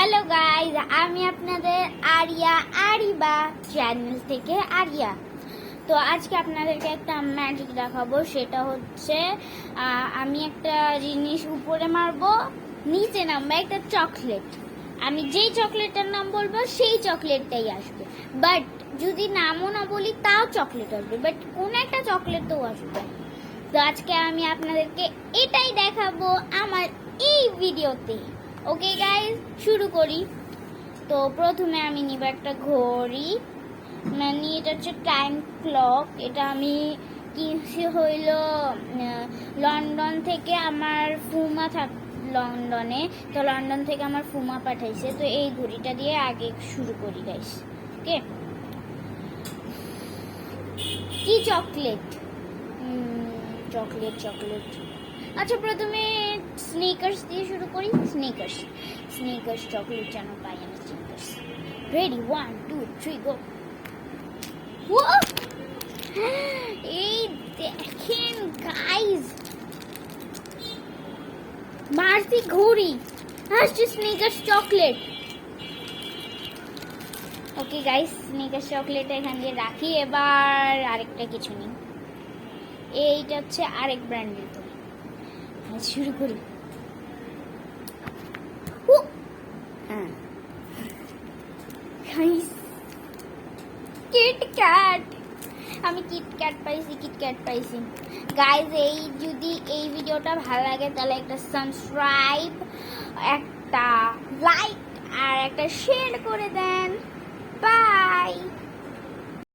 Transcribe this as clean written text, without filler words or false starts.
Hello guys, আমি আপনাদের area আরিবা channel থেকে আরিয়া। তো আজকে আপনাদেরকে একটা ম্যাজিক দেখাবো। সেটা হচ্ছে আমি একটা জিনিস উপরে মারবো, নিচে নামবে একটা চকলেট। আমি যেই চকলেটটার নাম বলবো সেই চকলেটটাই আসবে, বাট যদি নামও না বলি তাও চকলেট আসবে, বাট কোন একটা চকলেট তো আসবে। তো আজকে আমি আপনাদেরকে এটাই দেখাবো আমার এই ভিডিওতে। ওকে গাইজ, শুরু করি। তো প্রথমে আমি নিব একটা ঘড়ি, মানে এটা হচ্ছে টাইম ক্লক। এটা আমি কিনছি হইল লন্ডন থেকে। আমার ফুমা লন্ডনে, তো লন্ডন থেকে আমার ফুমা পাঠাইছে। তো এই ঘড়িটা দিয়ে আগে শুরু করি গাইস। ওকে, কি চকলেট? চকলেট চকলেট আচ্ছা, প্রথমে স্নিকার্স দিয়ে শুরু করি। স্নিকার্স চকলেট যেন পাই আমি। Snickers ready, 1 2 3 go. এই দেখেন গাইস, মারছি ঘড়ি, আসছে Snickers chocolate. Okay guys, Snickers chocolate এখান দিয়ে রাখি। এবার আরেকটা কিছু নিই। এইটা হচ্ছে আরেক ব্র্যান্ডের। শুরু করি। কিটক্যাট, আমি কিটক্যাট পাইছি গাইজ। যদি এই ভিডিওটা ভালো লাগে তাহলে একটা সাবস্ক্রাইব, একটা লাইক আর একটা শেয়ার করে দেন। বাই।